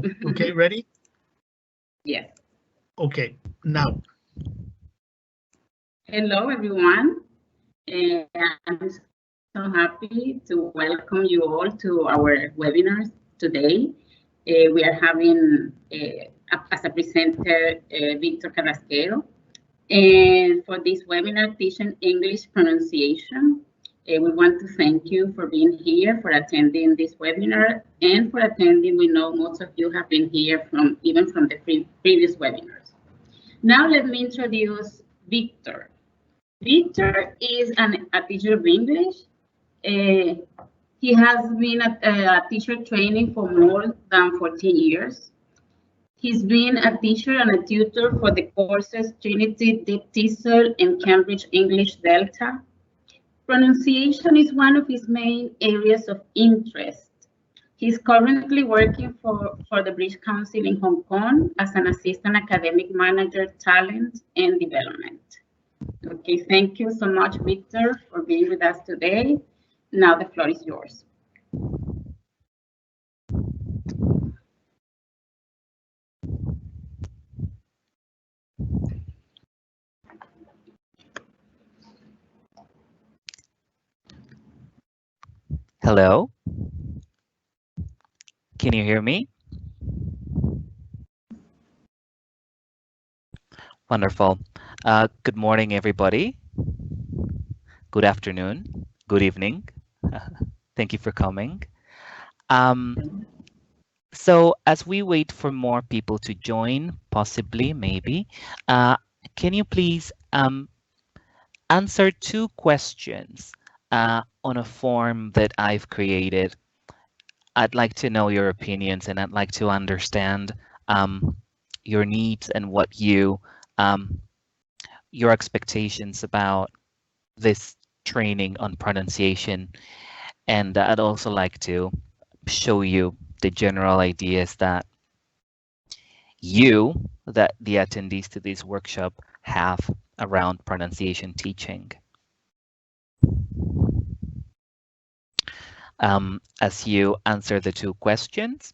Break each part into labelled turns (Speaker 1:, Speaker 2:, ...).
Speaker 1: Okay, ready?
Speaker 2: Yes.
Speaker 1: Okay, now.
Speaker 2: Hello, everyone. I'm so happy to welcome you all to our webinars today. We are having, as a presenter, Victor Carrasquero. And for this webinar, Teaching English Pronunciation, we want to thank you for being here, for attending this webinar, and for attending. We know most of you have been here even from the previous webinars. Now let me introduce Victor. Victor is a teacher of English. He has been a teacher training for more than 14 years. He's been a teacher and a tutor for the courses Trinity Deep TESOL and Cambridge English Delta. Pronunciation is one of his main areas of interest. He's currently working for the British Council in Hong Kong as an assistant academic manager, talent and development. Okay, thank you so much, Victor, for being with us today. Now the floor is yours.
Speaker 3: Hello? Can you hear me? Wonderful. Good morning, everybody. Good afternoon. Good evening. Thank you for coming. So as we wait for more people to join, possibly, maybe, can you please answer 2 questions on a form that I've created? I'd like to know your opinions, and I'd like to understand your needs and what your expectations about this training on pronunciation. And I'd also like to show you the general ideas that the attendees to this workshop have around pronunciation teaching. As you answer the 2 questions,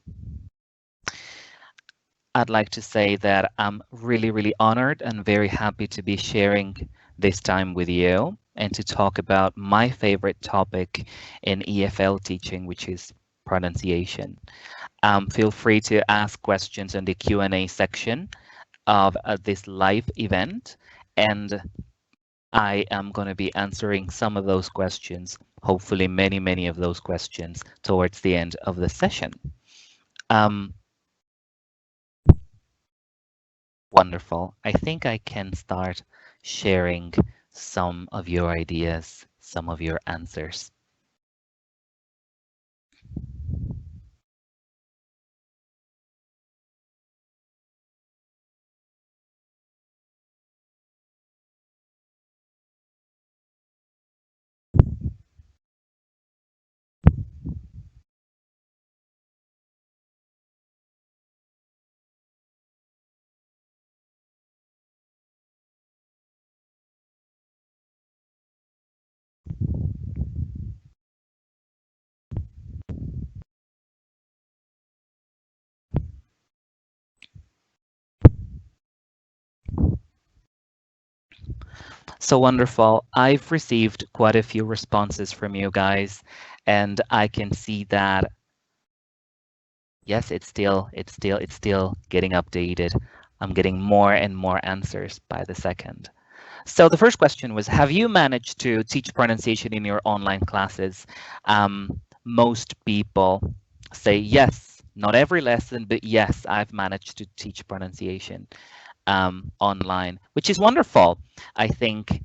Speaker 3: I'd like to say that I'm really, really honored and very happy to be sharing this time with you and to talk about my favorite topic in EFL teaching, which is pronunciation. Feel free to ask questions in the Q&A section of this live event, and I am going to be answering some of those questions, hopefully many, many of those questions towards the end of the session. Wonderful. I think I can start sharing some of your ideas, some of your answers. So wonderful. I've received quite a few responses from you guys, and I can see that, yes, it's still getting updated. I'm getting more and more answers by the second. So the first question was, have you managed to teach pronunciation in your online classes? Most people say yes, not every lesson, but yes, I've managed to teach pronunciation online, which is wonderful. I think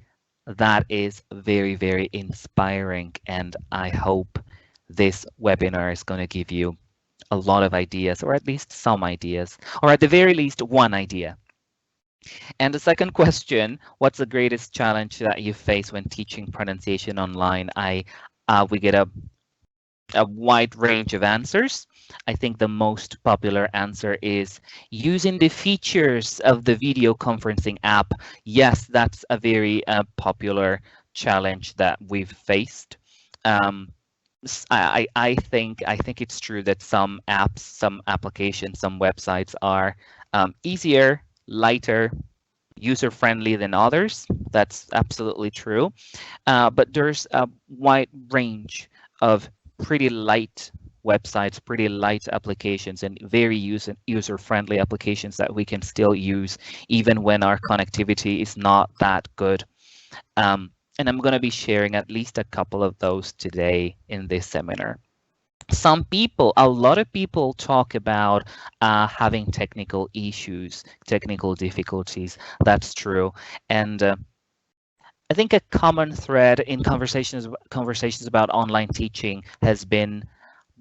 Speaker 3: that is very, very inspiring, and I hope this webinar is going to give you a lot of ideas, or at least some ideas, or at the very least one idea. And the second question, what's the greatest challenge that you face when teaching pronunciation online? We get a wide range of answers. I think the most popular answer is using the features of the video conferencing app. Yes, that's a very popular challenge that we've faced. I think it's true that some apps, some applications, some websites are easier, lighter, user-friendly than others. That's absolutely true. But there's a wide range of pretty light websites, pretty light applications, and very user-friendly applications that we can still use even when our connectivity is not that good. And I'm going to be sharing at least a couple of those today in this seminar. Some people, a lot of people talk about having technical issues, technical difficulties. That's true. And I think a common thread in conversations about online teaching has been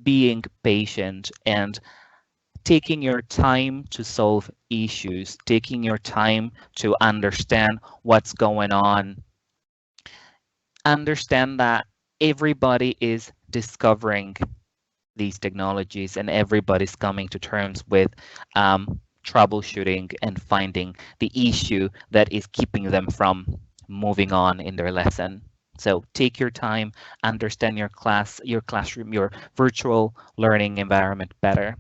Speaker 3: being patient and taking your time to solve issues, taking your time to understand what's going on. Understand that everybody is discovering these technologies and everybody's coming to terms with troubleshooting and finding the issue that is keeping them from moving on in their lesson. So take your time, understand your class, your classroom, your virtual learning environment better.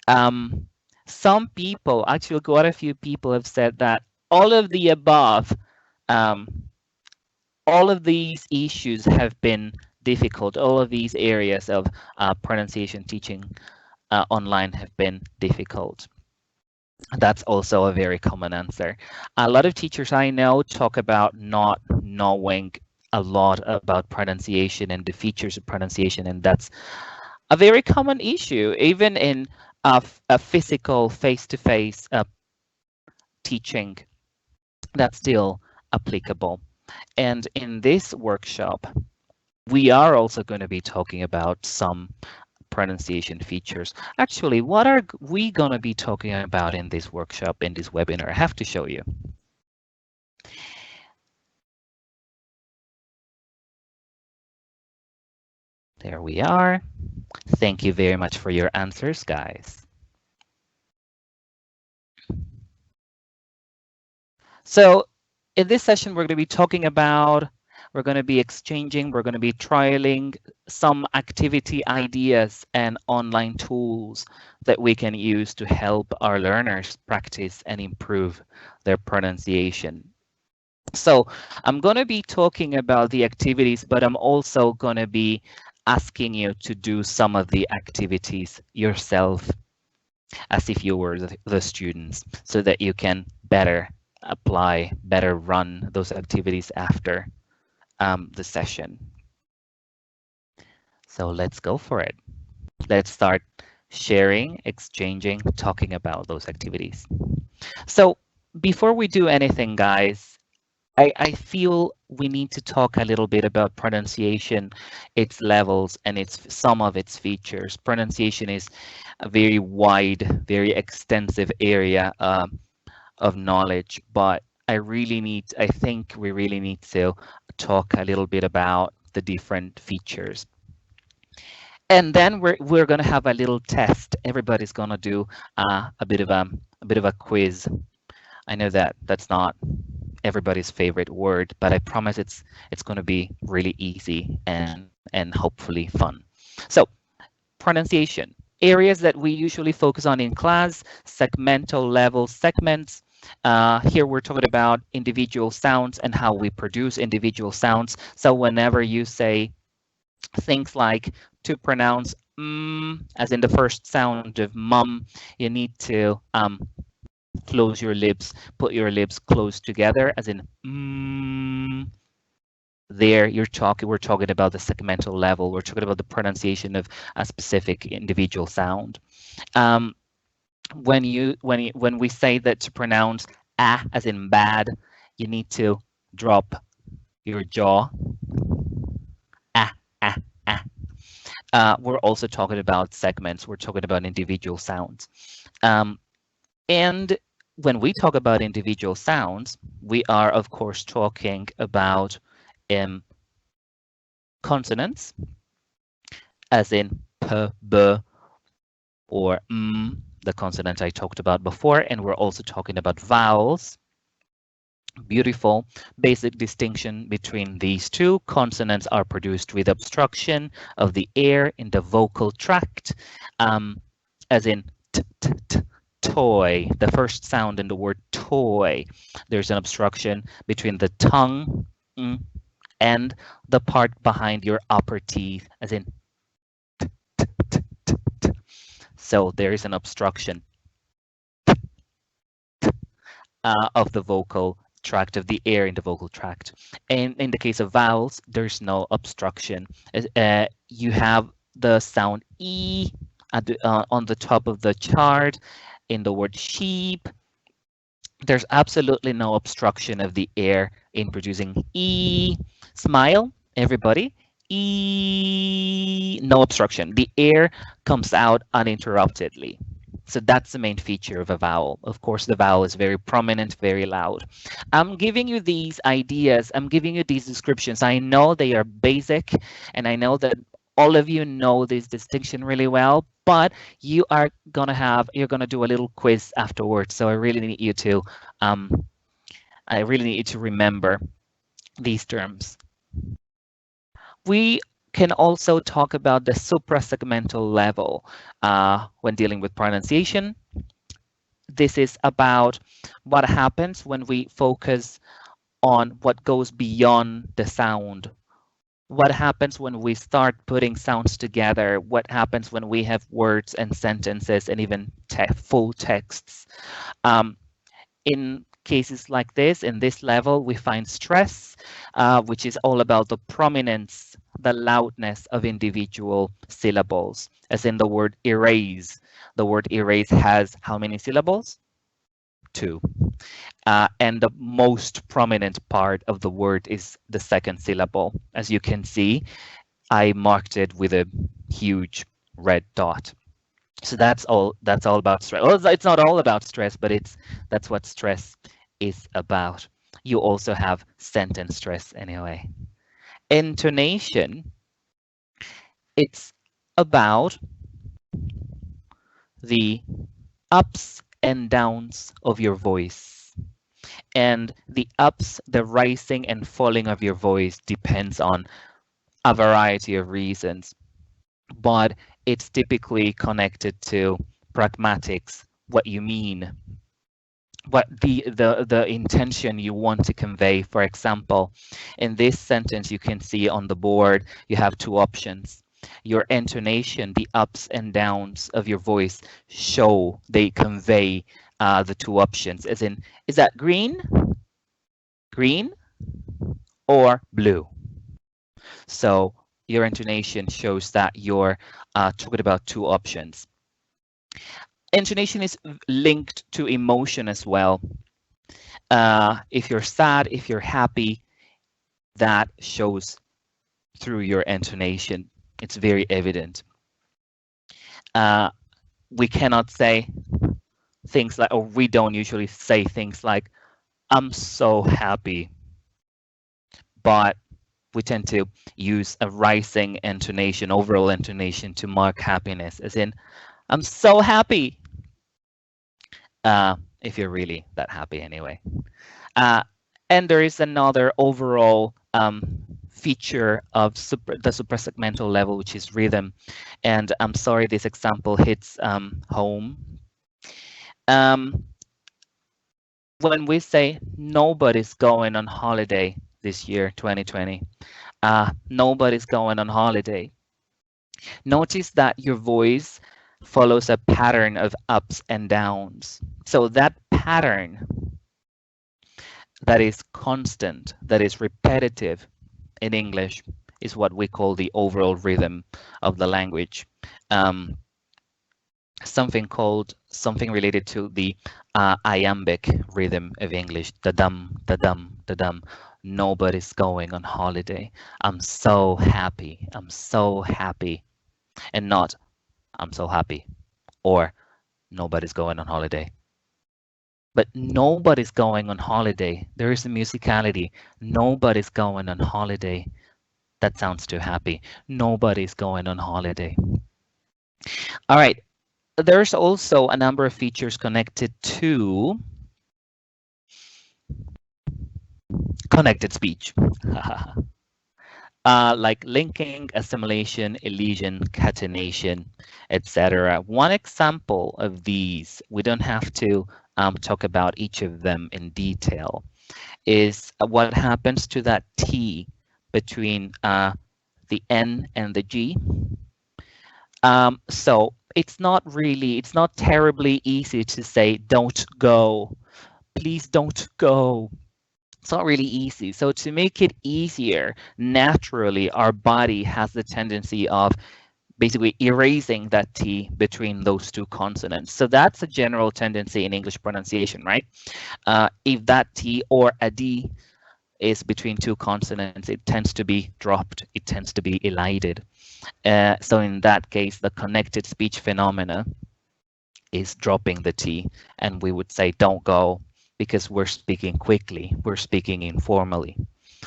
Speaker 3: Some people, actually quite a few people have said that all of the above, all of these issues have been difficult. All of these areas of pronunciation teaching online have been difficult. That's also a very common answer. A lot of teachers I know talk about not knowing a lot about pronunciation and the features of pronunciation, and that's a very common issue, even in a physical face-to-face teaching. That's still applicable. And in this workshop, we are also going to be talking about some pronunciation features. Actually, what are we going to be talking about in this workshop, in this webinar? I have to show you. There we are. Thank you very much for your answers, guys. So in this session, we're going to be talking about, we're going to be exchanging, we're going to be trialing some activity ideas and online tools that we can use to help our learners practice and improve their pronunciation. So I'm going to be talking about the activities, but I'm also going to be asking you to do some of the activities yourself as if you were the students, so that you can better apply, better run those activities after the session. So let's go for it. Let's start sharing, exchanging, talking about those activities. So before we do anything, guys, I feel we need to talk a little bit about pronunciation, its levels, and some of its features. Pronunciation is a very wide, very extensive area of knowledge, but I think we really need to talk a little bit about the different features. And then we're going to have a little test. Everybody's going to do a bit of a quiz. I know that that's not everybody's favorite word, but I promise it's going to be really easy and hopefully fun. So pronunciation, areas that we usually focus on in class, segmental level segments. Here we're talking about individual sounds and how we produce individual sounds. So whenever you say things like to pronounce as in the first sound of mum, you need to close your lips, put your lips close together, as in there we're talking about the segmental level. We're talking about the pronunciation of a specific individual sound. When we say that to pronounce as in bad, you need to drop your jaw. We're also talking about segments. We're talking about individual sounds. And when we talk about individual sounds, we are, of course, talking about consonants, as in p, b, or the consonant I talked about before. And we're also talking about vowels, Beautiful. Basic distinction between these two. Consonants are produced with obstruction of the air in the vocal tract, as in t, t, t, toy. The first sound in the word toy. There's an obstruction between the tongue and the part behind your upper teeth, as in t, t, t, t, t. So there is an obstruction of the vocal tract, of the air in the vocal tract. And in the case of vowels, there's no obstruction. You have the sound E at on the top of the chart in the word sheep. There's absolutely no obstruction of the air in producing E. Smile, everybody. E, no obstruction. The air comes out uninterruptedly. So that's the main feature of a vowel. Of course, the vowel is very prominent, very loud. I'm giving you these ideas. I'm giving you these descriptions. I know they are basic, and I know that all of you know this distinction really well, but you're gonna do a little quiz afterwards. So I really need you to remember these terms. We can also talk about the suprasegmental level when dealing with pronunciation. This is about what happens when we focus on what goes beyond the sound. What happens when we start putting sounds together? What happens when we have words and sentences and even full texts? In cases like this, in this level, we find stress, which is all about the prominence, the loudness of individual syllables, as in the word erase. The word erase has how many syllables? 2. And the most prominent part of the word is the second syllable. As you can see, I marked it with a huge red dot. So that's all about stress. Well, it's not all about stress, but that's what stress is about. You also have sentence stress anyway. Intonation, it's about the ups and downs of your voice. And the ups, the rising and falling of your voice depends on a variety of reasons, but it's typically connected to pragmatics, what you mean, what the intention you want to convey. For example, in this sentence, you can see on the board, you have 2 options. Your intonation, the ups and downs of your voice they convey the 2 options, as in, is that green or blue? So your intonation shows that you're talking about 2 options. Intonation is linked to emotion as well. If you're sad, if you're happy, that shows through your intonation. It's very evident. We cannot say things like, or we don't usually say things like, I'm so happy, but we tend to use a rising intonation, overall intonation, to mark happiness, as in, I'm so happy. If you're really that happy anyway. And there is another overall feature of the suprasegmental level, which is rhythm. And I'm sorry this example hits home. When we say nobody's going on holiday this year, 2020, nobody's going on holiday. Notice that your voice follows a pattern of ups and downs. So that pattern that is constant, that is repetitive in English, is what we call the overall rhythm of the language. Something related to the iambic rhythm of English, da dum, da dum, da dum. Nobody's going on holiday. I'm so happy. I'm so happy. And not, I'm so happy, or nobody's going on holiday. But nobody's going on holiday. There is a musicality. Nobody's going on holiday. That sounds too happy. Nobody's going on holiday. All right. There's also a number of features connected to connected speech. Like linking, assimilation, elision, catenation, etc. One example of these, we don't have to talk about each of them in detail, is what happens to that T between the N and the G. So it's not terribly easy to say, don't go, please don't go. It's not really easy. So to make it easier, naturally, our body has the tendency of basically erasing that T between those two consonants. So that's a general tendency in English pronunciation, right? If that T or a D is between two consonants, it tends to be dropped. It tends to be elided. So in that case, the connected speech phenomena is dropping the T, and we would say don't go, because we're speaking quickly, we're speaking informally,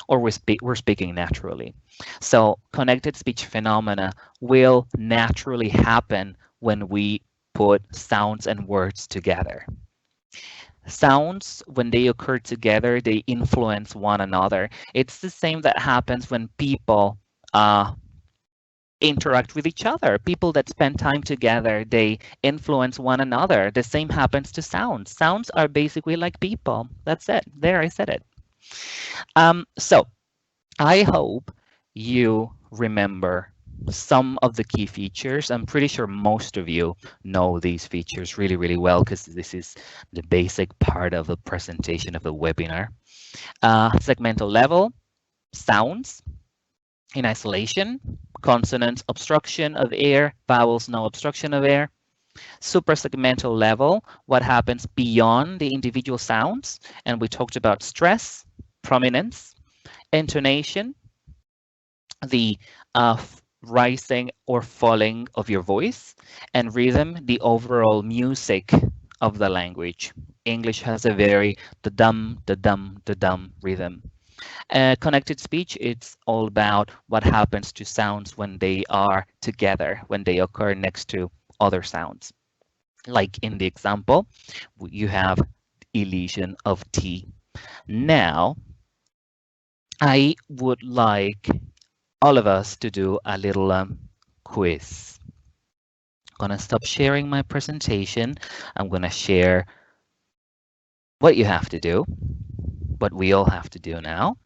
Speaker 3: or we're speaking naturally. So connected speech phenomena will naturally happen when we put sounds and words together. Sounds, when they occur together, they influence one another. It's the same that happens when people interact with each other. People that spend time together, they influence one another. The same happens to sounds. Sounds are basically like people. That's it. There, I said it. So I hope you remember some of the key features. I'm pretty sure most of you know these features really, really well, because this is the basic part of the presentation of the webinar. Segmental level, sounds in isolation, consonants, obstruction of air, vowels, no obstruction of air. Suprasegmental level, what happens beyond the individual sounds, and we talked about stress, prominence, intonation, the rising or falling of your voice, and rhythm, the overall music of the language. English has a very da-dum, da-dum, da-dum rhythm. Connected speech, it's all about what happens to sounds when they are together, when they occur next to other sounds. Like in the example, you have elision of T. Now, I would like all of us to do a little quiz. I'm gonna stop sharing my presentation. I'm gonna share what you have to do, what we all have to do now.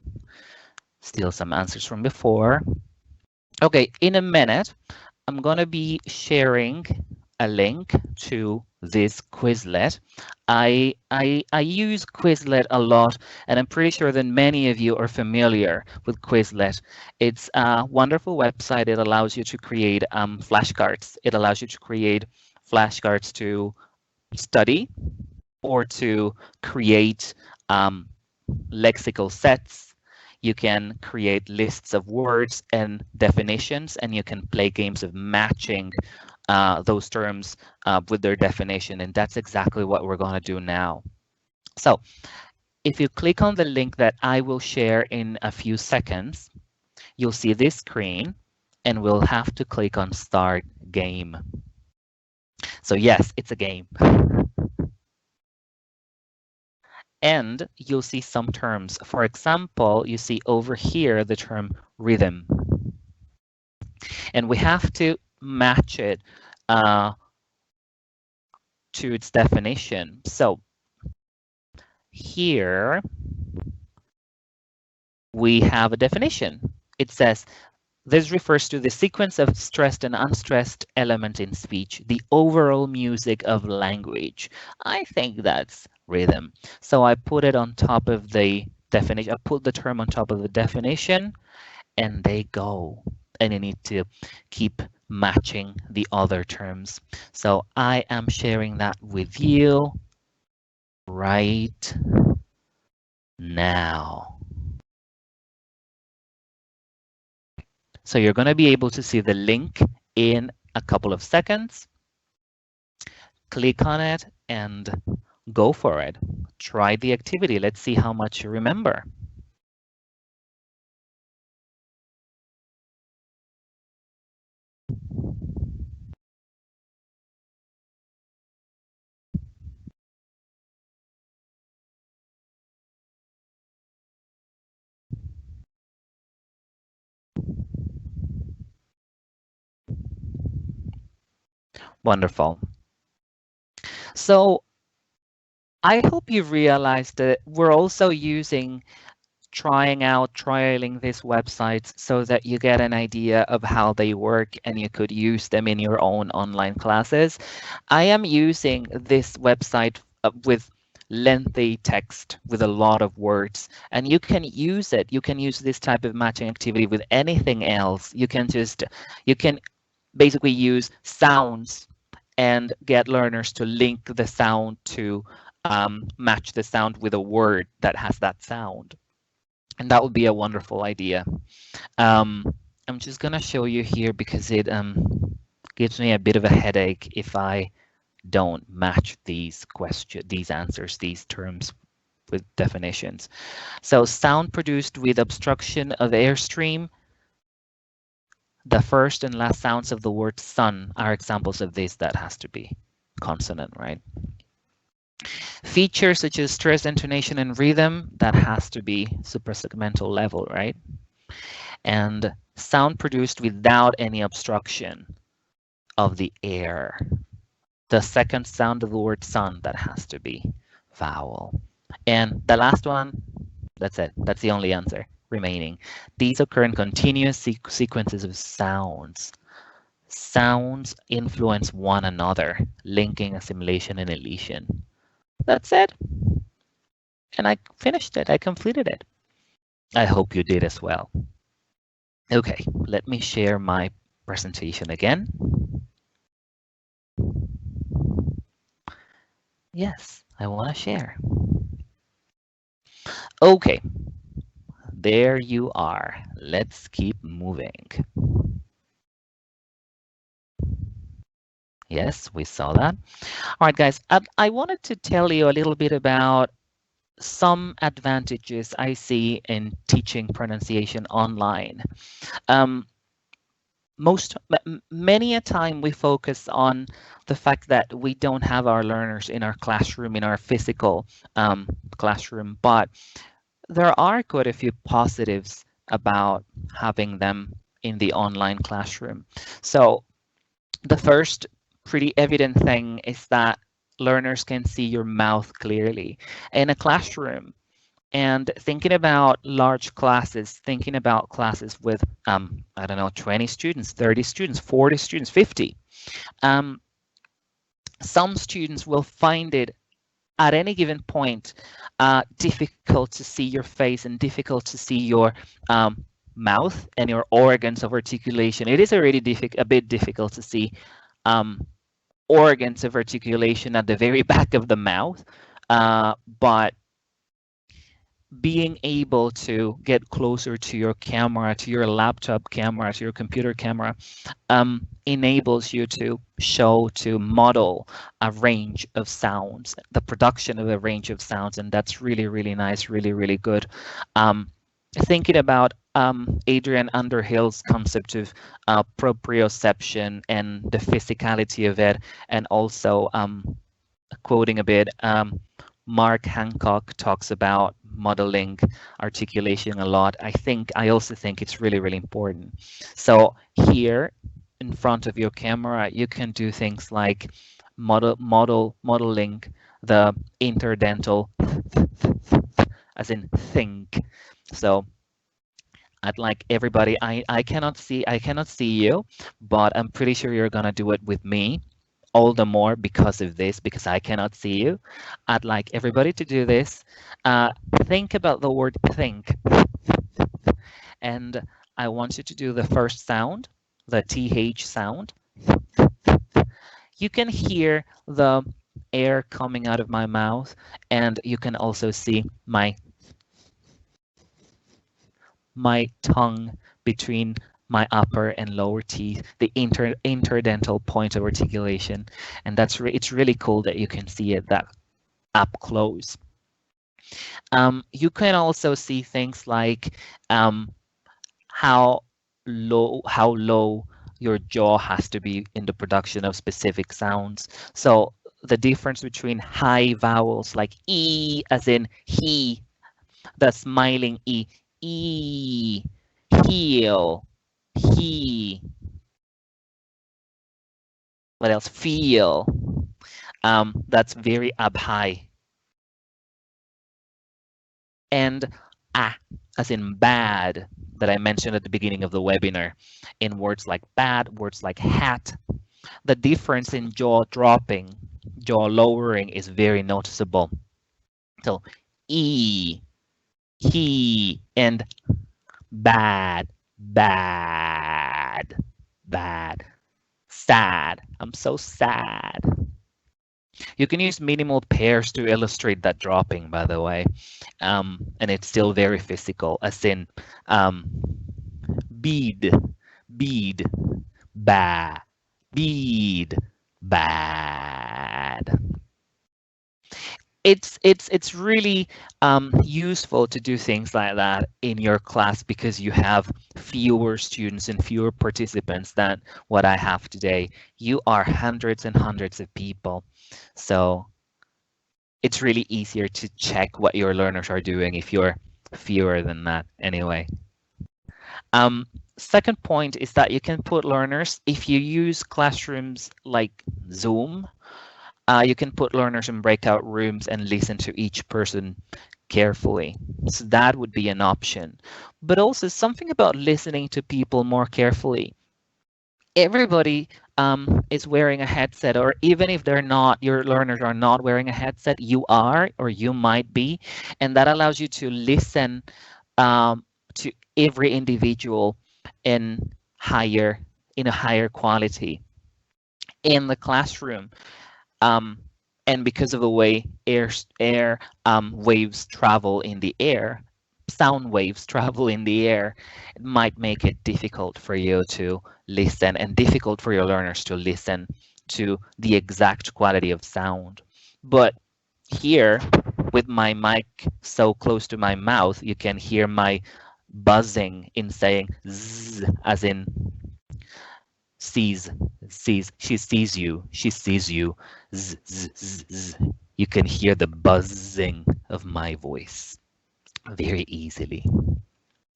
Speaker 3: Still some answers from before. Okay, in a minute, I'm gonna be sharing a link to this Quizlet. I use Quizlet a lot, and I'm pretty sure that many of you are familiar with Quizlet. It's a wonderful website. It allows you to create flashcards. It allows you to create flashcards to study or to create lexical sets. You can create lists of words and definitions, and you can play games of matching those terms with their definition, and that's exactly what we're going to do now. So if you click on the link that I will share in a few seconds, you'll see this screen, and we'll have to click on Start Game. So yes, it's a game. And you'll see some terms. For example, you see over here the term rhythm. And we have to match it to its definition. So here we have a definition. It says, this refers to the sequence of stressed and unstressed elements in speech, the overall music of language. I think that's rhythm. So I put it on top of the definition. I put the term on top of the definition, and they go. And you need to keep matching the other terms. So I am sharing that with you right now. So you're going to be able to see the link in a couple of seconds. Click on it and go for it. Try the activity. Let's see how much you remember. Wonderful. So I hope you've realized that we're also trialing these websites so that you get an idea of how they work and you could use them in your own online classes. I am using this website with lengthy text with a lot of words, and you can use it. You can use this type of matching activity with anything else. You can basically use sounds and get learners to link the sound to match the sound with a word that has that sound. And that would be a wonderful idea. I'm just going to show you here because it gives me a bit of a headache if I don't match these answers, these terms with definitions. So sound produced with obstruction of airstream. The first and last sounds of the word sun are examples of this. That has to be consonant, right? Features such as stress, intonation, and rhythm, that has to be suprasegmental level, right? And sound produced without any obstruction of the air. The second sound of the word sun, that has to be vowel. And the last one, that's it. That's the only answer remaining. These occur in continuous sequences of sounds. Sounds influence one another, linking assimilation and elision. That's it. And I finished it. I completed it. I hope you did as well. Okay, let me share my presentation again. Yes, I want to share. Okay, there you are. Let's keep moving. Yes, we saw that. All right, guys, I wanted to tell you a little bit about some advantages I see in teaching pronunciation online. Many a time we focus on the fact that we don't have our learners in our classroom, in our physical classroom, but there are quite a few positives about having them in the online classroom. So the first pretty evident thing is that learners can see your mouth clearly. In a classroom, and thinking about large classes, thinking about classes with, I don't know, 20 students, 30 students, 40 students, 50. Some students will find it at any given point difficult to see your face and difficult to see your mouth and your organs of articulation. It is already a bit difficult to see organs of articulation at the very back of the mouth, but being able to get closer to your camera, to your laptop camera, to your computer camera, enables you to model a range of sounds, the production of a range of sounds, and that's really, really nice, really, really good. Thinking about Adrian Underhill's concept of proprioception and the physicality of it, and also quoting a bit, Mark Hancock talks about modeling articulation a lot. I also think it's really, really important. So here in front of your camera, you can do things like modeling the interdental as in think. So I'd like everybody, I cannot see you, but I'm pretty sure you're gonna do it with me. All the more because of this, because I cannot see you. I'd like everybody to do this. Think about the word think. And I want you to do the first sound, the TH sound. You can hear the air coming out of my mouth, and you can also see my tongue between my upper and lower teeth, the interdental point of articulation, and it's really cool that you can see it that up close. You can also see things like how low your jaw has to be in the production of specific sounds. So the difference between high vowels like E as in he, the smiling E, heel, he, What else? Feel. That's very up high. And as in bad, that I mentioned at the beginning of the webinar, in words like bad, words like hat. The difference in jaw dropping, jaw lowering is very noticeable. So he, and bad, bad, bad, sad. I'm so sad. You can use minimal pairs to illustrate that dropping, by the way, and it's still very physical, as in bead, bead, bad, bead, bad. It's really useful to do things like that in your class because you have fewer students and fewer participants than what I have today. You are hundreds and hundreds of people, so it's really easier to check what your learners are doing if you're fewer than that anyway. Second point is that you can put learners, if you use classrooms like Zoom, you can put learners in breakout rooms and listen to each person carefully. So that would be an option. But also something about listening to people more carefully. Everybody is wearing a headset, or even if they're not, your learners are not wearing a headset, you are, or you might be, and that allows you to listen to every individual in a higher quality in the classroom. And because of the way air waves travel in the air, sound waves travel in the air, it might make it difficult for you to listen and difficult for your learners to listen to the exact quality of sound. But here, with my mic so close to my mouth, you can hear my buzzing in saying zzz, as in sees, she sees you, zzz, zzz, zzz. You can hear the buzzing of my voice very easily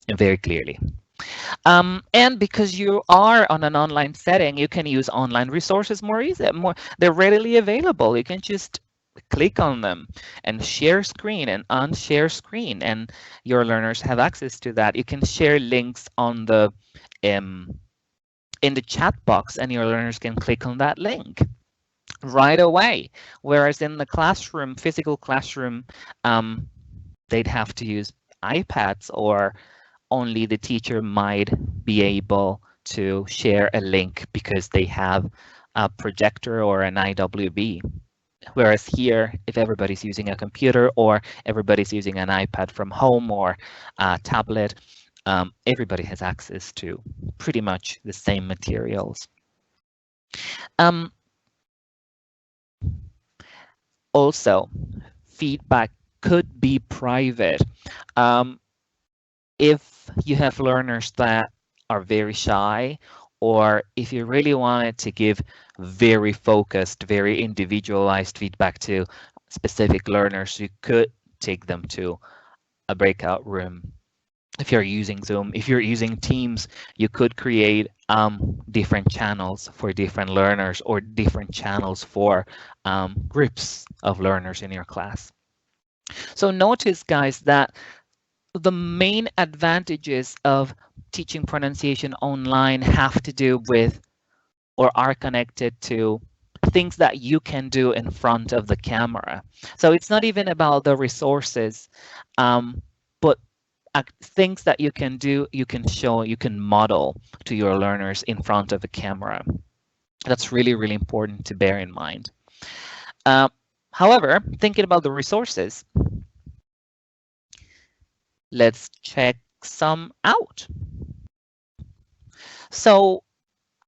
Speaker 3: and very clearly. And because you are on an online setting, you can use online resources more easily. They're readily available. You can just click on them and share screen and unshare screen, and your learners have access to that. You can share links on the in the chat box, and your learners can click on that link right away. Whereas in the classroom, physical classroom, they'd have to use iPads, or only the teacher might be able to share a link because they have a projector or an IWB. Whereas here, if everybody's using a computer or everybody's using an iPad from home or a tablet, everybody has access to pretty much the same materials. Also, feedback could be private. If you have learners that are very shy, or if you really wanted to give very focused, very individualized feedback to specific learners, you could take them to a breakout room. If you're using Zoom, if you're using Teams, you could create different channels for different learners, or different channels for groups of learners in your class. So notice, guys, that the main advantages of teaching pronunciation online have to do with, or are connected to, things that you can do in front of the camera. So it's not even about the resources, but things that you can do, you can show, you can model to your learners in front of a camera. That's really, really important to bear in mind. However, thinking about the resources, let's check some out. So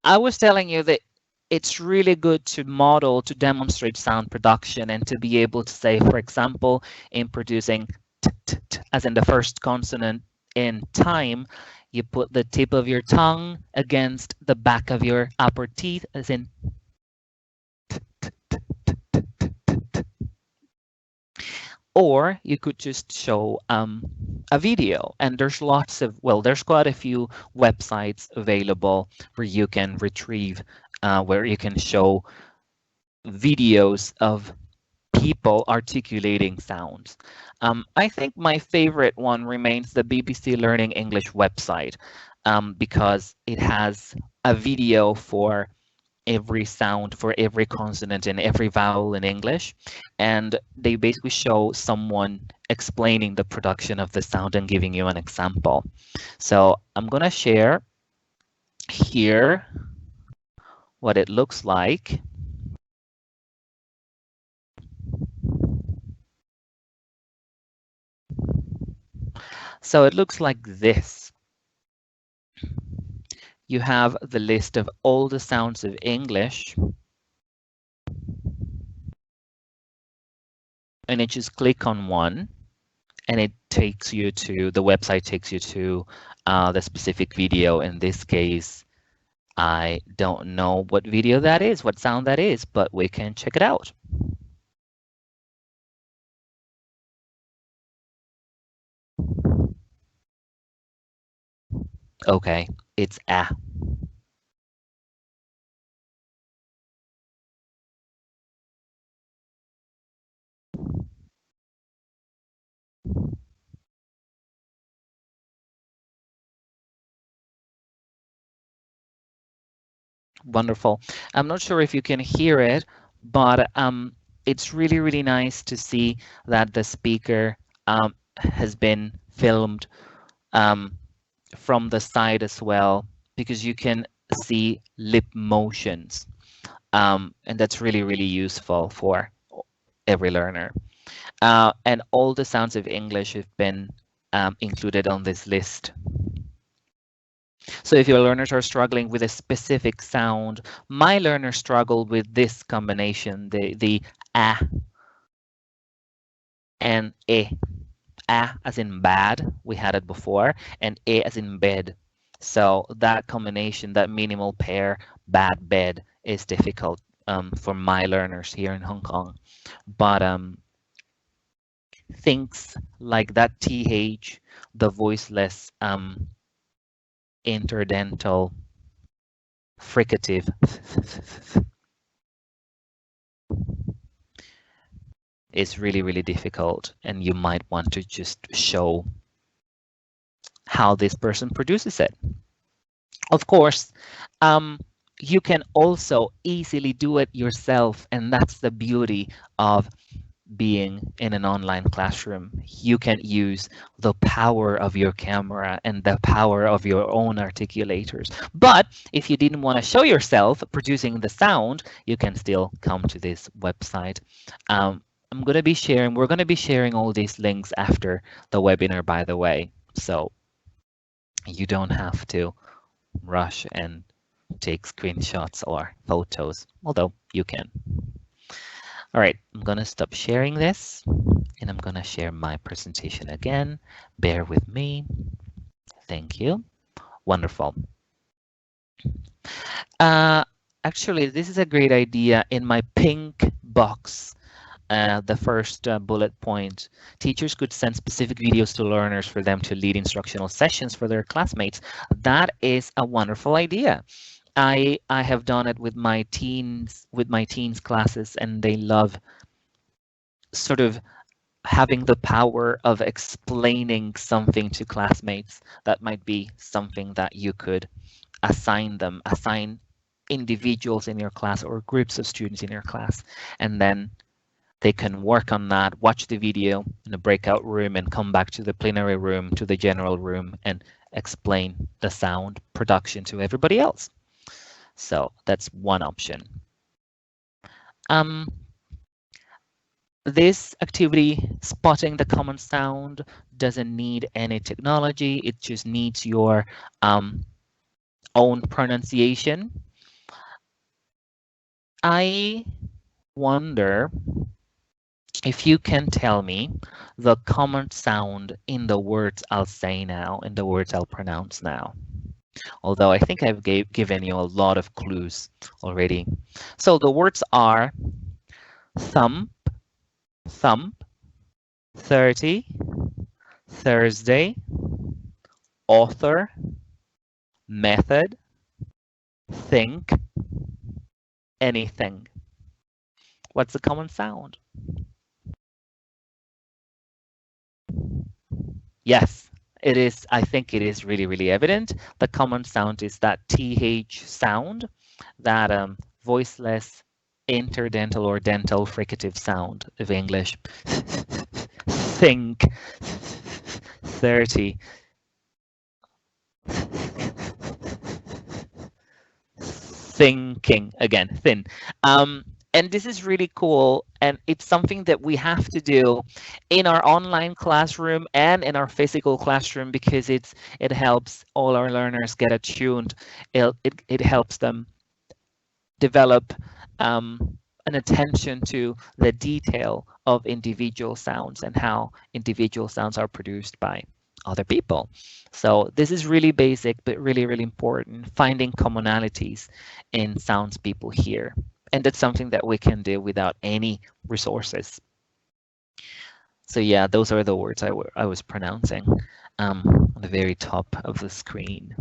Speaker 3: I was telling you that it's really good to model, to demonstrate sound production, and to be able to say, for example, in producing t, t, t, as in the first consonant in time, you put the tip of your tongue against the back of your upper teeth, as in t, t, t, t, t, t, t, t. Or you could just show a video, and there's lots of, well, there's quite a few websites available where you can retrieve where you can show videos of people articulating sounds. I think my favorite one remains the BBC Learning English website, because it has a video for every sound, for every consonant and every vowel in English, and they basically show someone explaining the production of the sound and giving you an example. So I'm gonna share here what it looks like. So it looks like this. You have the list of all the sounds of English, and you just click on one, and it takes you to the website, takes you to the specific video. In this case, I don't know what video that is, what sound that is, but we can check it out. Okay, it's a. Wonderful. I'm not sure if you can hear it, but it's really, really nice to see that the speaker has been filmed from the side as well, because you can see lip motions, and that's really, really useful for every learner. And all the sounds of English have been included on this list. So if your learners are struggling with a specific sound, my learners struggle with this combination, the a and e. A as in bad, we had it before, and e as in bed. So that combination, that minimal pair, bad bed, is difficult for my learners here in Hong Kong. But things like that th, the voiceless interdental fricative is really, really difficult, and you might want to just show how this person produces it. Of course, you can also easily do it yourself, and that's the beauty of being in an online classroom. You can use the power of your camera and the power of your own articulators. But if you didn't want to show yourself producing the sound, you can still come to this website. We're going to be sharing all these links after the webinar, by the way, so you don't have to rush and take screenshots or photos, although you can. All right, I'm going to stop sharing this, and I'm going to share my presentation again. Bear with me. Thank you. Wonderful. Actually, this is a great idea. In my pink box, the first bullet point, teachers could send specific videos to learners for them to lead instructional sessions for their classmates. That is a wonderful idea. I have done it with my teens classes, and they love sort of having the power of explaining something to classmates. That might be something that you could assign individuals in your class or groups of students in your class, and then they can work on that, watch the video in a breakout room, and come back to the plenary room, to the general room, and explain the sound production to everybody else. So that's one option. This activity, spotting the common sound, doesn't need any technology. It just needs your own pronunciation. I wonder if you can tell me the common sound in the words I'll say now, in the words I'll pronounce now. Although I think I've given you a lot of clues already. So the words are thump, thump, 30, Thursday, author, method, think, anything. What's the common sound? Yes, it is. I think it is really, really evident. The common sound is that TH sound, that voiceless interdental or dental fricative sound of English. Think. 30. Thinking again, thin. And this is really cool, and it's something that we have to do in our online classroom and in our physical classroom, because it helps all our learners get attuned. It helps them develop an attention to the detail of individual sounds and how individual sounds are produced by other people. So this is really basic, but really, really important, finding commonalities in sounds people hear. And that's something that we can do without any resources. So yeah, those are the words I was pronouncing on the very top of the screen.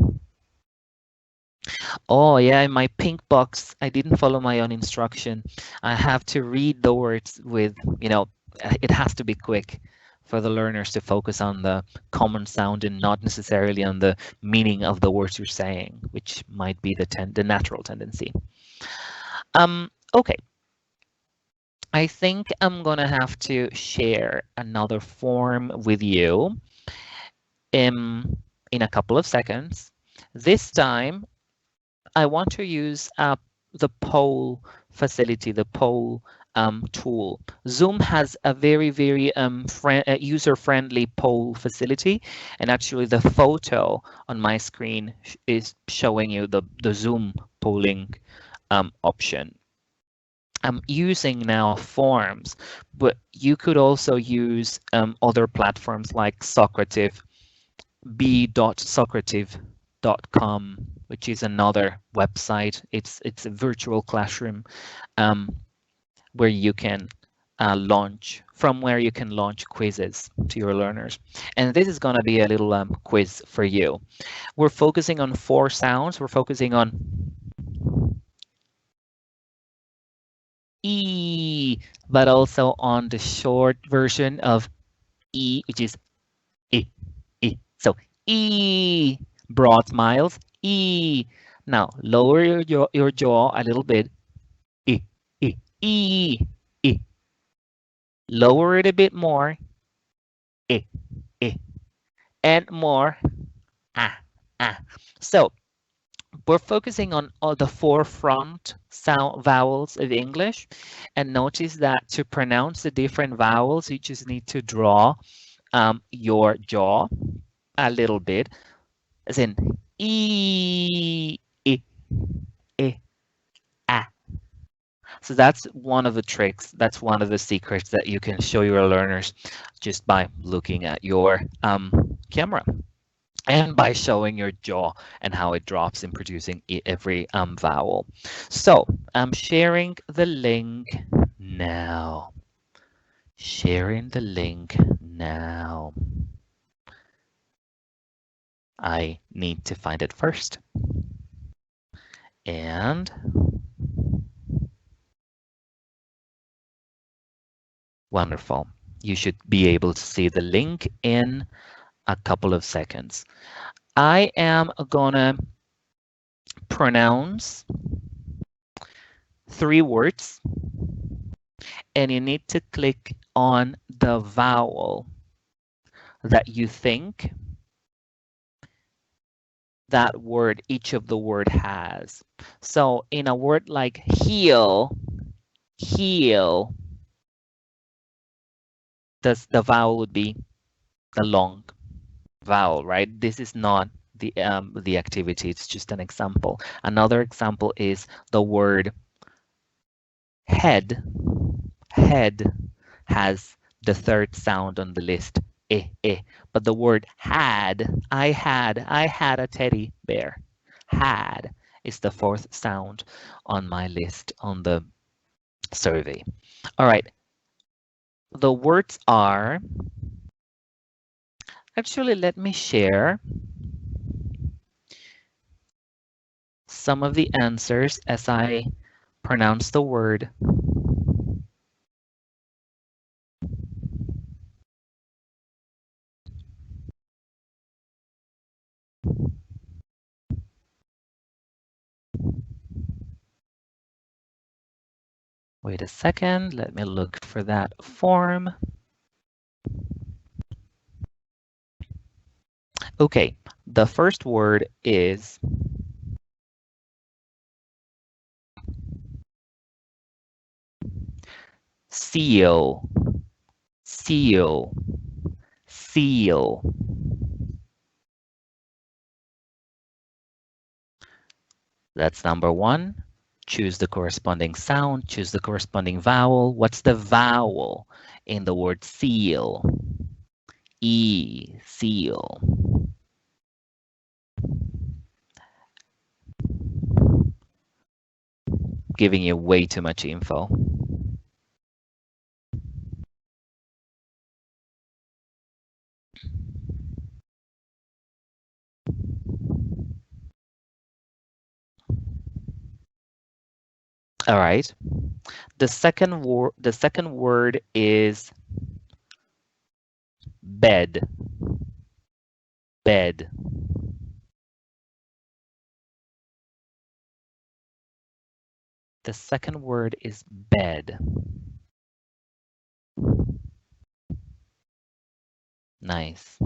Speaker 3: Oh yeah, in my pink box, I didn't follow my own instruction. I have to read the words with, it has to be quick for the learners to focus on the common sound and not necessarily on the meaning of the words you're saying, which might be the natural tendency. Okay. I think I'm gonna have to share another form with you in a couple of seconds. This time, I want to use the poll facility, the poll tool. Zoom has a very, very user-friendly poll facility, and actually the photo on my screen is showing you the Zoom polling option. I'm using now Forms, but you could also use other platforms like Socrative, b.socrative.com, which is another website. It's a virtual classroom where you can launch quizzes to your learners. And this is going to be a little quiz for you. We're focusing on 4 sounds. We're focusing on E, but also on the short version of E, which is E. So E, broad smiles, E. Now lower your jaw a little bit. E. Lower it a bit more. E. And more. So we're focusing on all the 4 front sound vowels of English, and notice that to pronounce the different vowels, you just need to draw your jaw a little bit, as in E, I, A. So that's one of the tricks. That's one of the secrets that you can show your learners just by looking at your camera. And by showing your jaw and how it drops in producing every vowel. So I'm sharing the link now. Sharing the link now. I need to find it first. And wonderful. You should be able to see the link in a couple of seconds. I am gonna pronounce 3 words, and you need to click on the vowel that you think that word, each of the word has. So in a word like heel, the vowel would be the long vowel, right? This is not the activity, it's just an example. Another example is the word head. Head has the 3rd sound on the list, but the word had, I had a teddy bear. Had is the 4th sound on my list on the survey. All right, the words are, actually, let me share some of the answers as I pronounce the word. Wait a second, let me look for that form. Okay, the first word is seal, seal, seal. That's number one. Choose the corresponding sound, choose the corresponding vowel. What's the vowel in the word seal? E, seal. Giving you way too much info. All right. The second word is bed. Bed. The second word is bed. Nice.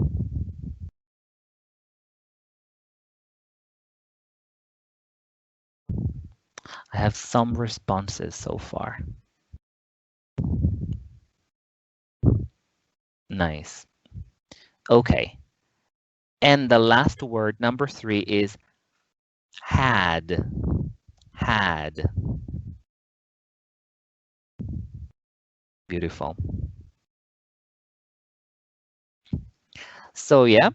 Speaker 3: I have some responses so far. Nice. Okay. And the last word, number 3, is had. Had. Beautiful. So yeah,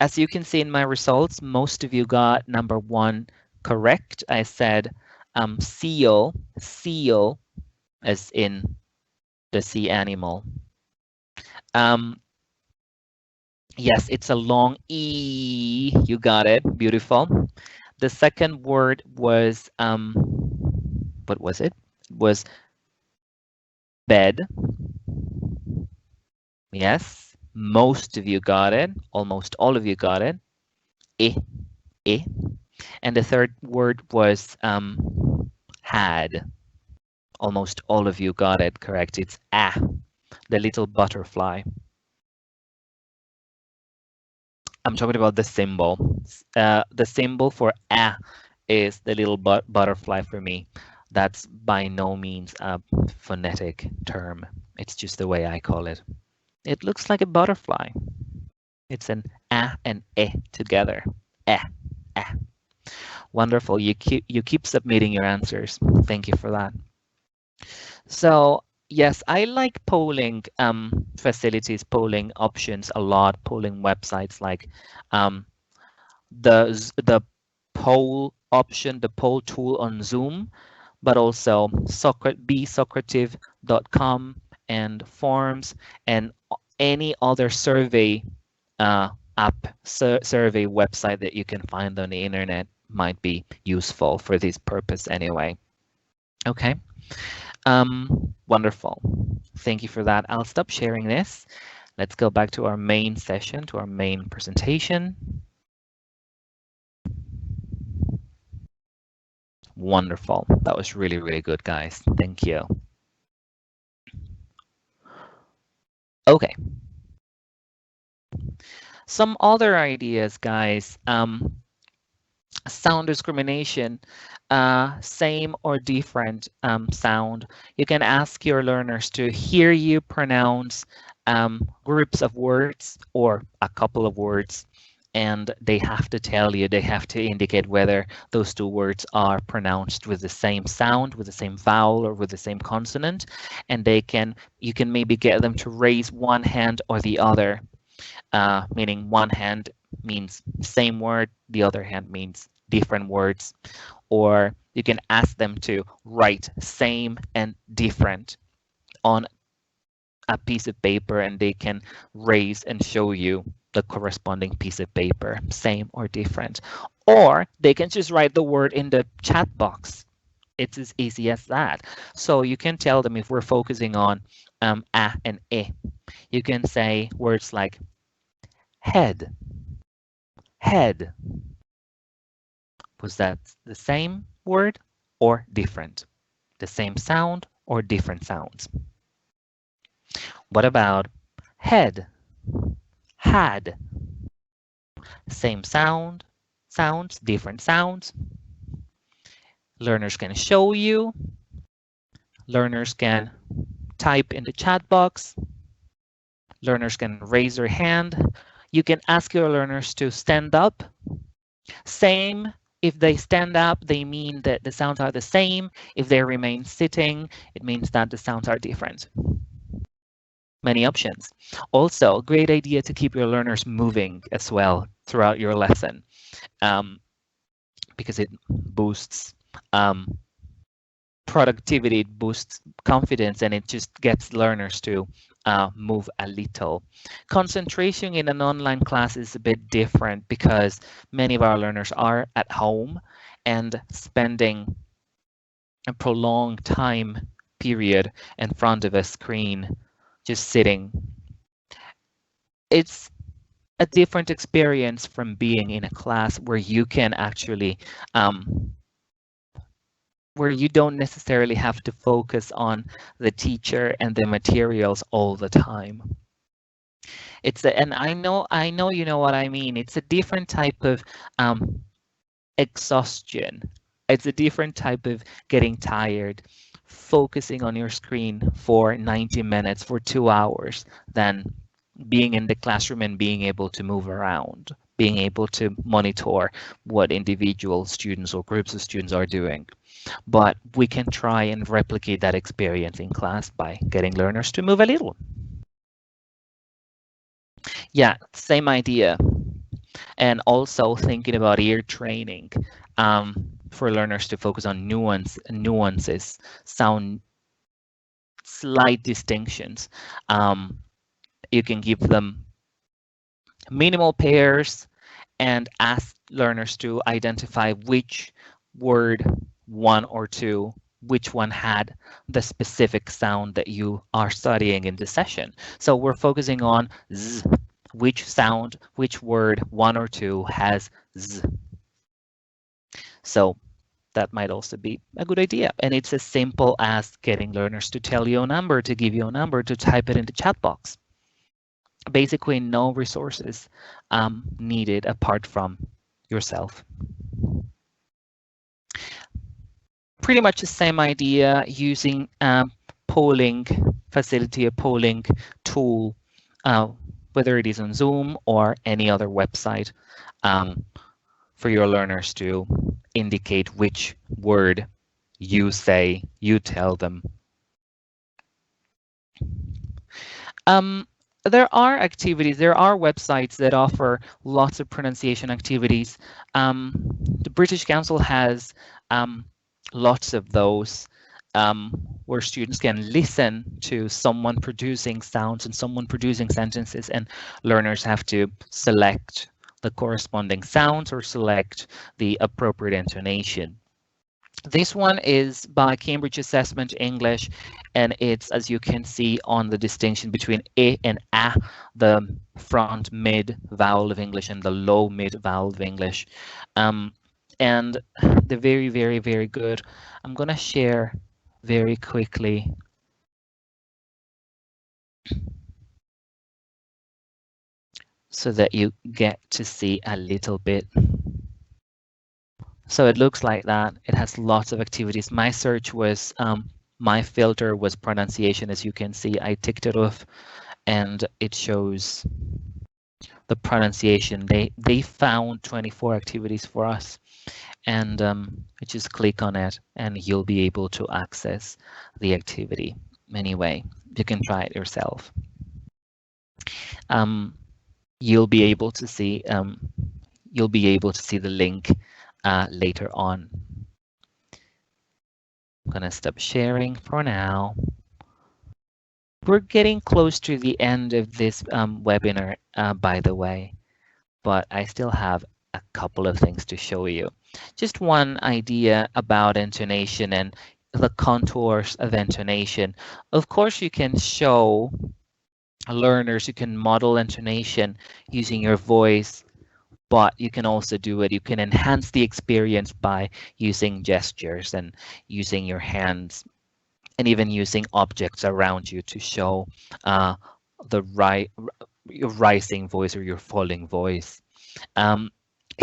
Speaker 3: as you can see in my results, most of you got number 1 correct. I said seal, seal, as in the sea animal. Yes, it's a long E. You got it. Beautiful. The second word was what was it? It was bed. Yes, most of you got it. Almost all of you got it. E, e. And the third word was had. Almost all of you got it correct. It's a, the little butterfly. I'm talking about the symbol. The symbol for a is the little butterfly for me. That's by no means a phonetic term. It's just the way I call it. It looks like a butterfly. It's an a and e together. A. Wonderful. You keep submitting your answers. Thank you for that. So yes, I like polling facilities, polling options a lot, polling websites like the poll option, the poll tool on Zoom, but also bsocrative.com and forms and any other survey survey website that you can find on the internet might be useful for this purpose anyway. Okay. Wonderful. Thank you for that. I'll stop sharing this. Let's go back to our main session, to our main presentation. Wonderful. That was really, really good, guys. Thank you. Okay. Some other ideas, guys. Sound discrimination, same or different sound. You can ask your learners to hear you pronounce groups of words or a couple of words, and they have to tell you, they have to indicate whether those two words are pronounced with the same sound, with the same vowel, or with the same consonant, and you can maybe get them to raise one hand or the other, meaning one hand means same word, the other hand means different words, or you can ask them to write same and different on a piece of paper, and they can raise and show you the corresponding piece of paper, same or different. Or they can just write the word in the chat box It's as easy as that. So you can tell them if we're focusing on a and e. You can say words like head. Head. Was that the same word or different? The same sound or different sounds? What about head? Had. Same sounds, different sounds. Learners can show you. Learners can type in the chat box. Learners can raise their hand. You can ask your learners to stand up. Same, if they stand up, they mean that the sounds are the same. If they remain sitting, it means that the sounds are different. Many options. Also, great idea to keep your learners moving as well throughout your lesson, because it boosts productivity, it boosts confidence, and it just gets learners to move a little. Concentration in an online class is a bit different because many of our learners are at home and spending a prolonged time period in front of a screen, just sitting. It's a different experience from being in a class where you can actually where you don't necessarily have to focus on the teacher and the materials all the time. And I know you know what I mean. It's a different type of exhaustion. It's a different type of getting tired, focusing on your screen for 90 minutes, for 2 hours, than being in the classroom and being able to move around, being able to monitor what individual students or groups of students are doing. But we can try and replicate that experience in class by getting learners to move a little. Yeah, same idea. And also thinking about ear training for learners to focus on nuances, sound, slight distinctions. You can give them minimal pairs and ask learners to identify which word, one or two, which one had the specific sound that you are studying in the session. So we're focusing on z, which sound, which word, one or two has z. So that might also be a good idea. And it's as simple as getting learners to tell you a number, to give you a number, to type it in the chat box. Basically, no resources needed apart from yourself. Pretty much the same idea, using polling facility, a polling tool, whether it is on Zoom or any other website, for your learners to indicate which word you say, you tell them. There are activities, there are websites that offer lots of pronunciation activities. The British Council has lots of those where students can listen to someone producing sounds and someone producing sentences, and learners have to select the corresponding sounds or select the appropriate intonation. This one is by Cambridge Assessment English, and it's, as you can see, on the distinction between e and a, the front mid vowel of English and the low mid vowel of English. And they're very, very, very good. I'm going to share very quickly. So that you get to see a little bit. So it looks like that. It has lots of activities. My search was, my filter was pronunciation. As you can see, I ticked it off and it shows the pronunciation. They found 24 activities for us, and you just click on it and you'll be able to access the activity. Anyway, you can try it yourself. You'll be able to see the link later on. I'm gonna stop sharing for now. We're getting close to the end of this webinar, by the way, but I still have a couple of things to show you. Just one idea about intonation and the contours of intonation. Of course, you can show learners, you can model intonation using your voice, but you can also do it. You can enhance the experience by using gestures and using your hands, and even using objects around you to show your rising voice or your falling voice.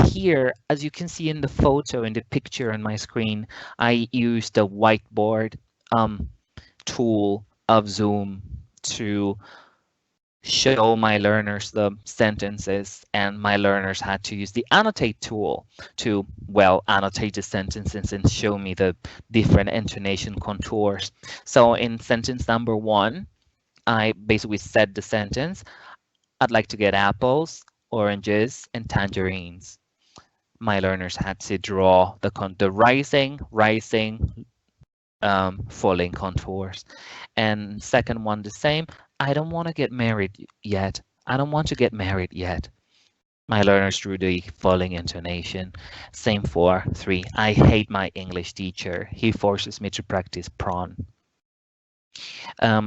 Speaker 3: Here, as you can see in the photo, in the picture on my screen, I used the whiteboard tool of Zoom to show my learners the sentences, and my learners had to use the annotate tool to, well, annotate the sentences and show me the different intonation contours. So in sentence number 1, I basically said the sentence, I'd like to get apples, oranges, and tangerines. My learners had to draw the rising, falling contours. And second one, the same. I don't want to get married yet. I don't want to get married yet. My learners drew the falling intonation. Same for 3. I hate my English teacher. He forces me to practice prawn.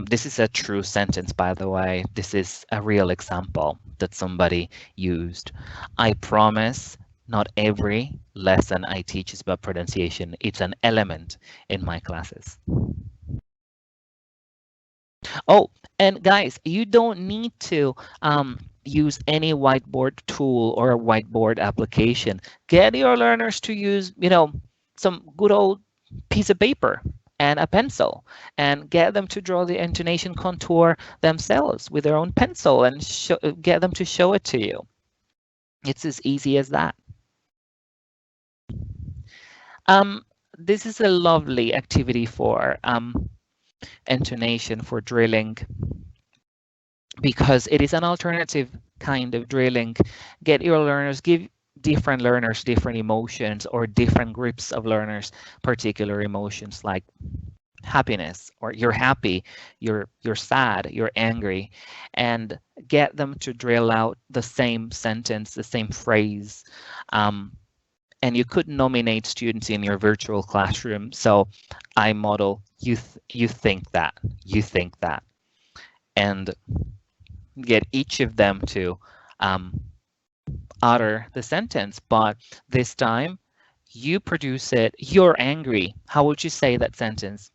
Speaker 3: This is a true sentence, by the way. This is a real example that somebody used. I promise not every lesson I teach is about pronunciation. It's an element in my classes. Oh, and guys, you don't need to use any whiteboard tool or a whiteboard application. Get your learners to use, some good old piece of paper and a pencil, and get them to draw the intonation contour themselves with their own pencil, and get them to show it to you. It's as easy as that. This is a lovely activity for intonation, for drilling, because it is an alternative kind of drilling. Get your learners, give different learners different emotions, or different groups of learners particular emotions, like happiness, or you're happy, you're sad, you're angry, and get them to drill out the same sentence, the same phrase. And you could nominate students in your virtual classroom. So I model, you think that, and get each of them to utter the sentence. But this time you produce it. You're angry. How would you say that sentence?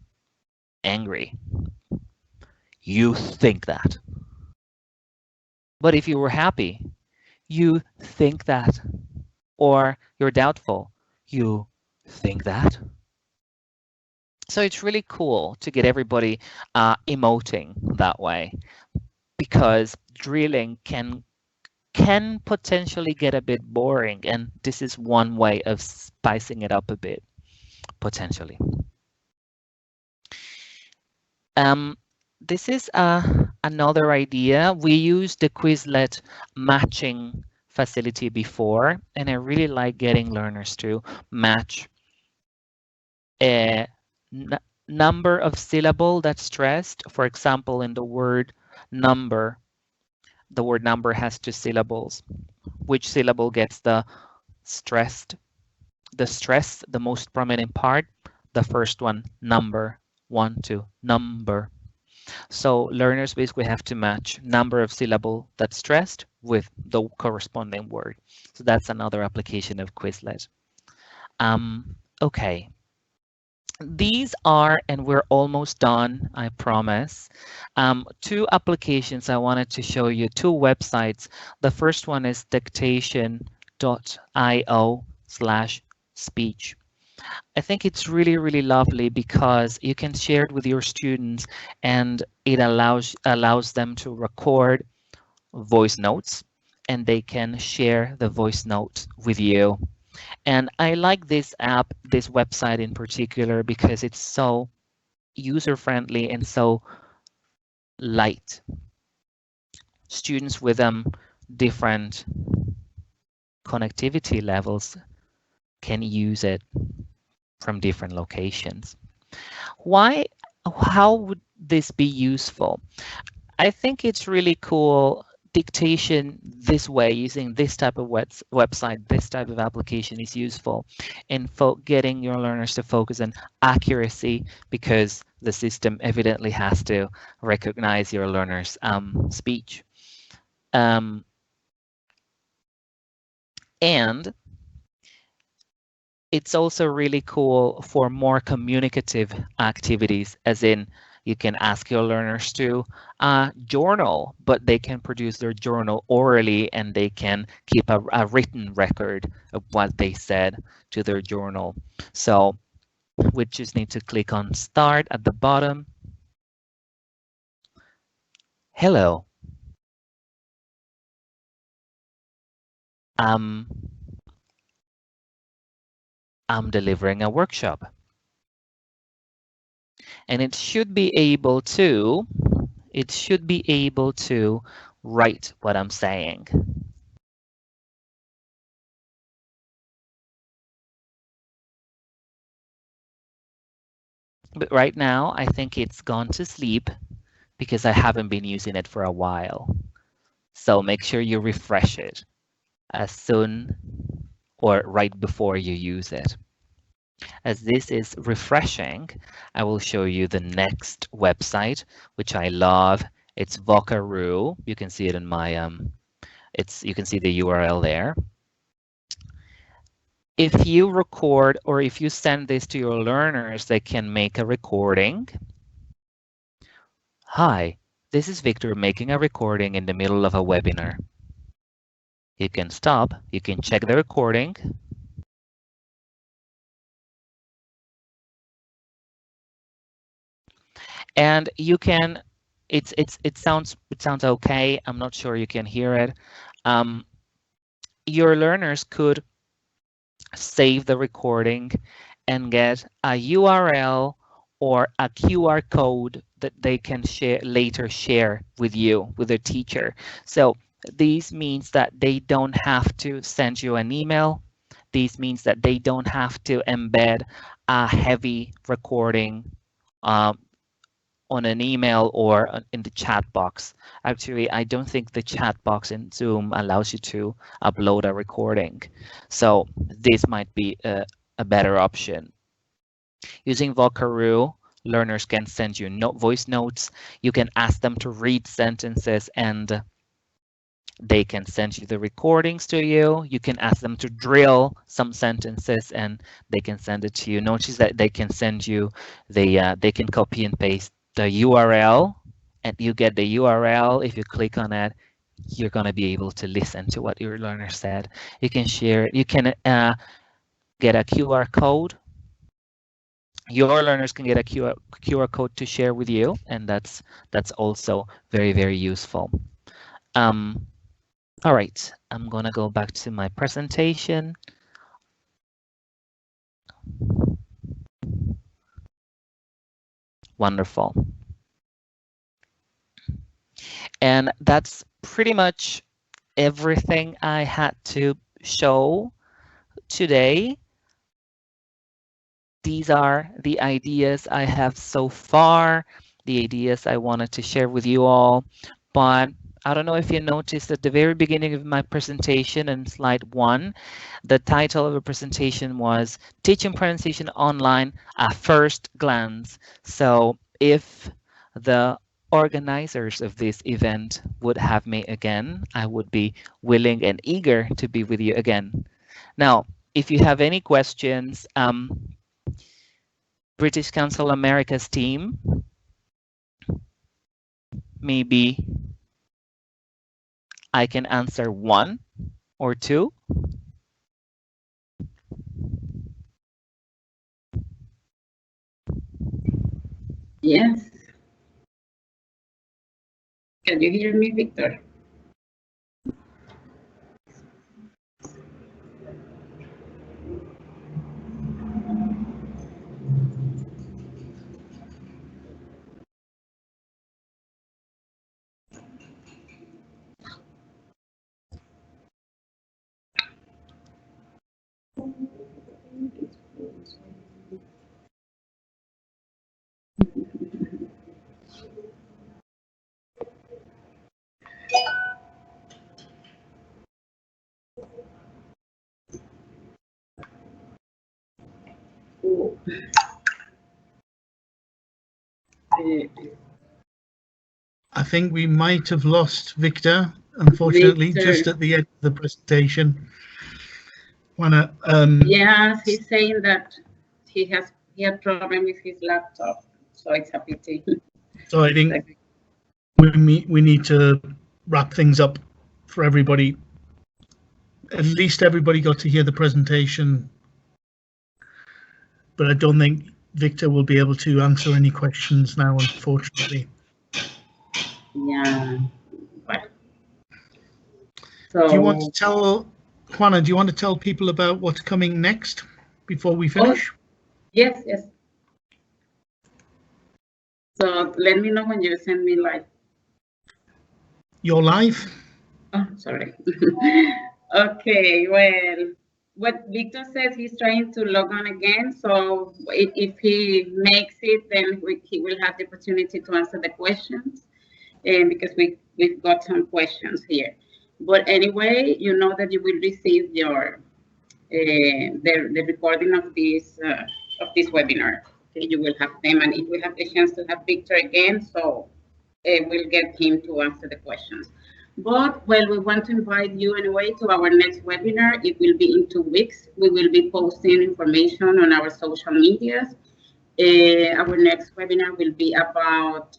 Speaker 3: Angry. You think that. But if you were happy, you think that. Or you're doubtful, you think that. So it's really cool to get everybody emoting that way, because drilling can potentially get a bit boring, and this is one way of spicing it up a bit, potentially. This is another idea. We used the Quizlet matching facility before, and I really like getting learners to match a number of syllable that's stressed. For example, in the word number, the word number has 2 syllables. Which syllable gets the stress, the most prominent part? The first one, number. 1, 2, number. So learners basically have to match number of syllable that's stressed with the corresponding word. So that's another application of Quizlet. Okay. These are, and we're almost done, I promise, 2 applications I wanted to show you, 2 websites. The first one is dictation.io/speech. I think it's really, really lovely because you can share it with your students, and it allows them to record voice notes, and they can share the voice note with you. And I like this app, this website in particular, because it's so user-friendly and so light. Students with different connectivity levels can use it from different locations. How would this be useful? I think it's really cool dictation this way, using this type of website, this type of application is useful in getting your learners to focus on accuracy, because the system evidently has to recognize your learners' speech. And it's also really cool for more communicative activities, as in you can ask your learners to journal, but they can produce their journal orally, and they can keep a written record of what they said to their journal. So we just need to click on Start at the bottom. Hello. I'm delivering a workshop. And it should be able to write what I'm saying. But right now, I think it's gone to sleep because I haven't been using it for a while. So make sure you refresh it as soon or right before you use it. As this is refreshing, I will show you the next website, which I love. It's Vocaroo. You can see it in my you can see the URL there. If you record, or if you send this to your learners, they can make a recording. Hi, this is Victor making a recording in the middle of a webinar. You can stop, you can check the recording. And you can, it sounds okay. I'm not sure you can hear it. Your learners could save the recording and get a URL or a QR code that they can later share with you, with their teacher. So these means that they don't have to send you an email. These means that they don't have to embed a heavy recording on an email or in the chat box. Actually, I don't think the chat box in Zoom allows you to upload a recording. So this might be a better option. Using Vocaroo, learners can send you voice notes. You can ask them to read sentences, and they can send you the recordings to you. You can ask them to drill some sentences, and they can send it to you. Notice that they can send you they can copy and paste the URL, and you get the URL. If you click on it, you're going to be able to listen to what your learner said. You can share, you can get a QR code. Your learners can get a QR code to share with you, and that's also very, very useful. All right, I'm going to go back to my presentation. Wonderful. And that's pretty much everything I had to show today. These are the ideas I have so far, the ideas I wanted to share with you all. But I don't know if you noticed at the very beginning of my presentation in slide 1, the title of the presentation was Teaching Pronunciation Online, a First Glance. So if the organizers of this event would have me again, I would be willing and eager to be with you again. Now, if you have any questions, British Council America's team, maybe I can answer 1 or 2.
Speaker 2: Yes. Can you hear me, Victor? So,
Speaker 1: I think we might have lost Victor, unfortunately,
Speaker 2: Victor.
Speaker 1: just at the end of the presentation.
Speaker 2: Yes, he's saying that he had problem with his laptop, so it's a pity.
Speaker 1: So I think we need to wrap things up for everybody. At least everybody got to hear the presentation, but I don't think Victor will be able to answer any questions now, unfortunately.
Speaker 2: Yeah. So,
Speaker 1: Do you want to tell, Juana, do you want to tell people about what's coming next before we finish?
Speaker 2: Yes. So let me know when you send me live.
Speaker 1: You're live?
Speaker 2: Oh, sorry. Okay, well, what Victor says, he's trying to log on again. So if he makes it, then he will have the opportunity to answer the questions, because we've got some questions here. But anyway, you know that you will receive your the recording of this webinar. Okay, you will have them, and if we have the chance to have Victor again, so we'll get him to answer the questions. But, well, we want to invite you anyway to our next webinar. It will be in 2 weeks. We will be posting information on our social medias. Our next webinar will be about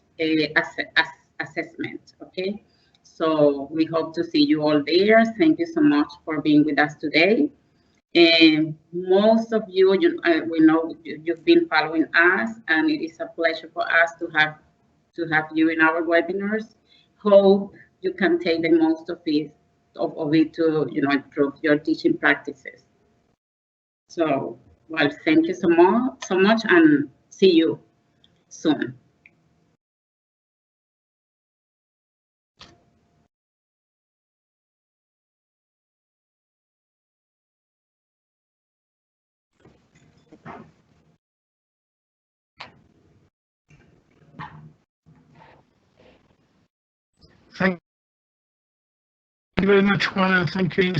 Speaker 2: assessment, okay? So we hope to see you all there. Thank you so much for being with us today. And most of you, we know you've been following us, and it is a pleasure for us to have you in our webinars. Hope you can take the most of it to improve your teaching practices. So, well, thank you so much, and see you soon.
Speaker 1: Thank you very much, Juana. Thank you.